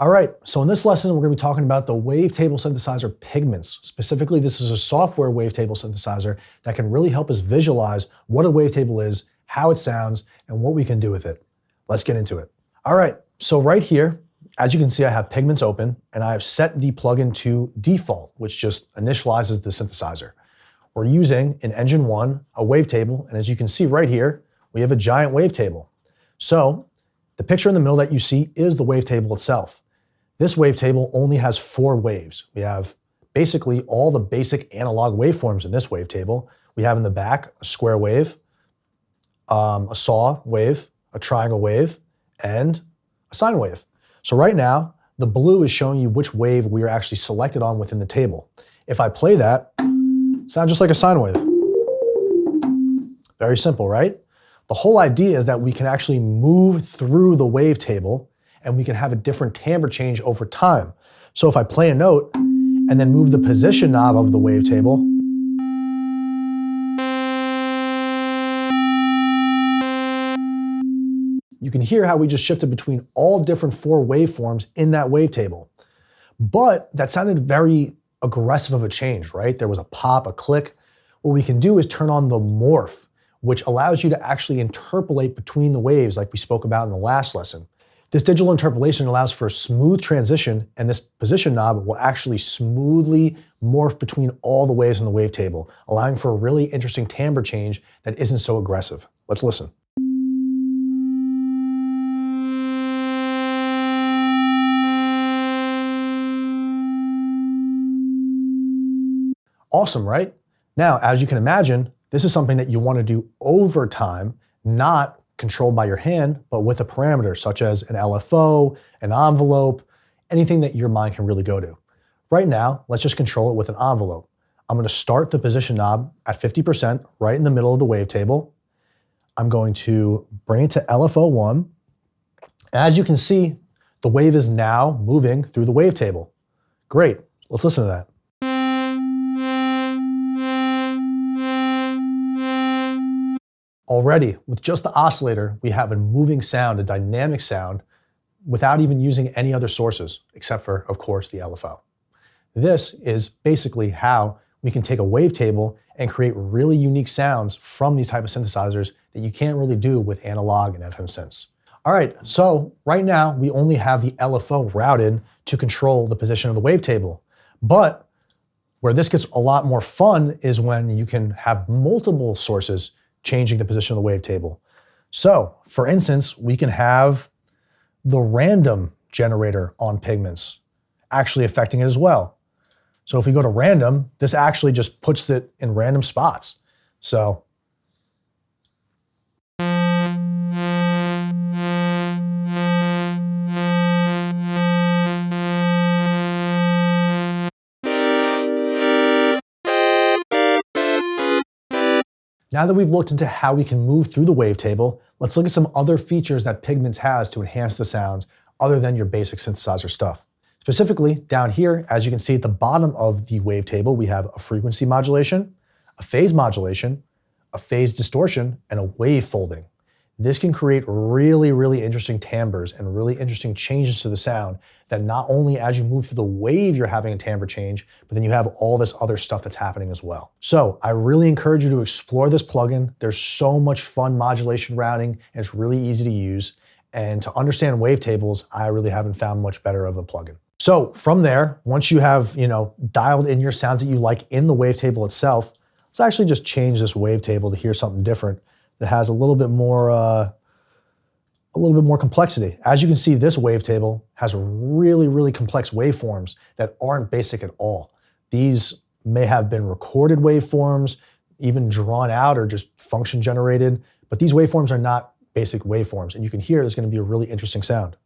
All right, so in this lesson, we're going to be talking about the Wavetable Synthesizer pigments. Specifically, this is a software Wavetable Synthesizer that can really help us visualize what a wavetable is, how it sounds, and what we can do with it. Let's get into it. All right, so right here, as you can see, I have pigments open, and I have set the plugin to default, which just initializes the synthesizer. We're using in Engine 1 a wavetable, and as you can see right here, we have a giant wavetable. So the picture in the middle that you see is the wavetable itself. This wavetable only has 4 waves. We have basically all the basic analog waveforms in this wavetable. We have in the back a square wave, a saw wave, a triangle wave, and a sine wave. So right now, the blue is showing you which wave we are actually selected on within the table. If I play that, it sounds just like a sine wave. Very simple, right? The whole idea is that we can actually move through the wavetable and we can have a different timbre change over time. So if I play a note and then move the position knob of the wavetable, you can hear how we just shifted between all different 4 waveforms in that wavetable. But that sounded very aggressive of a change, right? There was a pop, a click. What we can do is turn on the morph, which allows you to actually interpolate between the waves like we spoke about in the last lesson. This digital interpolation allows for a smooth transition, and this position knob will actually smoothly morph between all the waves in the wavetable, allowing for a really interesting timbre change that isn't so aggressive. Let's listen. Awesome, right? Now, as you can imagine, this is something that you want to do over time, not controlled by your hand, but with a parameter such as an LFO, an envelope, anything that your mind can really go to. Right now, let's just control it with an envelope. I'm going to start the position knob at 50% right in the middle of the wavetable. I'm going to bring it to LFO1. As you can see, the wave is now moving through the wavetable. Great, let's listen to that. Already, with just the oscillator, we have a moving sound, a dynamic sound, without even using any other sources, except for, of course, the LFO. This is basically how we can take a wavetable and create really unique sounds from these type of synthesizers that you can't really do with analog and FM synths. All right, so right now, we only have the LFO routed to control the position of the wavetable. But where this gets a lot more fun is when you can have multiple sources changing the position of the wavetable. So, for instance, we can have the random generator on pigments actually affecting it as well. So if we go to random, this actually just puts it in random spots. So now that we've looked into how we can move through the wavetable, let's look at some other features that Pigments has to enhance the sounds other than your basic synthesizer stuff. Specifically, down here, as you can see at the bottom of the wavetable, we have a frequency modulation, a phase modulation, a phase distortion, and a wave folding. This can create really interesting timbres and really interesting changes to the sound that not only as you move through the wave, you're having a timbre change, but then you have all this other stuff that's happening as well. So I really encourage you to explore this plugin. There's so much fun modulation routing, and it's really easy to use. And to understand wavetables, I really haven't found much better of a plugin. So from there, once you have, dialed in your sounds that you like in the wavetable itself, let's actually just change this wavetable to hear something different that has a little bit more complexity. As you can see, this wavetable has really complex waveforms that aren't basic at all. These may have been recorded waveforms, even drawn out or just function generated, but these waveforms are not basic waveforms, and you can hear there's going to be a really interesting sound.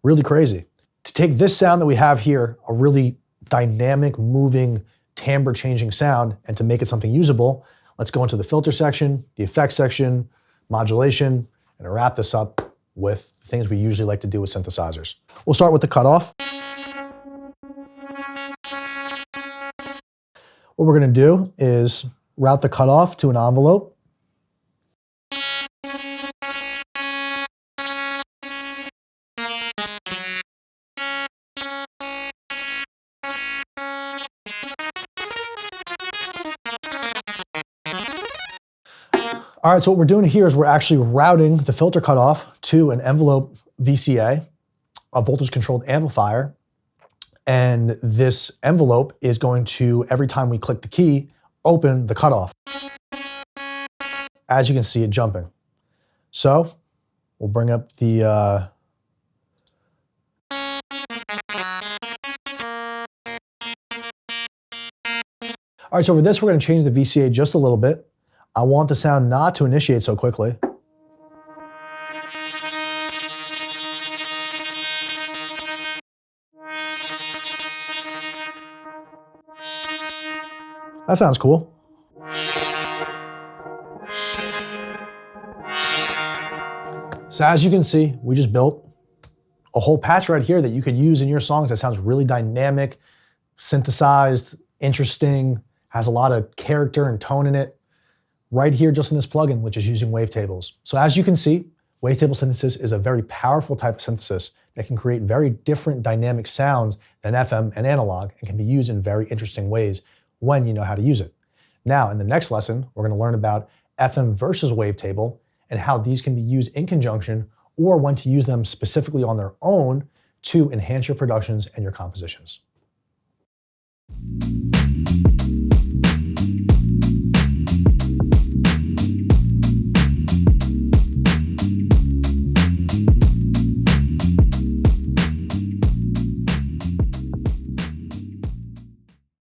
Really crazy. To take this sound that we have here, a really dynamic, moving, timbre-changing sound, and to make it something usable, let's go into the filter section, the effects section, modulation, and wrap this up with things we usually like to do with synthesizers. We'll start with the cutoff. What we're going to do is route the cutoff to an envelope. All right, so what we're doing here is we're actually routing the filter cutoff to an envelope VCA, a voltage controlled amplifier. And this envelope is going to, every time we click the key, open the cutoff. As you can see it jumping. So we'll bring up the, all right, so for this, we're going to change the VCA just a little bit. I want the sound not to initiate so quickly. That sounds cool. So as you can see, we just built a whole patch right here that you could use in your songs that sounds really dynamic, synthesized, interesting, has a lot of character and tone in it, right here just in this plugin, which is using wavetables. So as you can see, wavetable synthesis is a very powerful type of synthesis that can create very different dynamic sounds than FM and analog and can be used in very interesting ways when you know how to use it. Now, in the next lesson, we're going to learn about FM versus wavetable and how these can be used in conjunction or when to use them specifically on their own to enhance your productions and your compositions.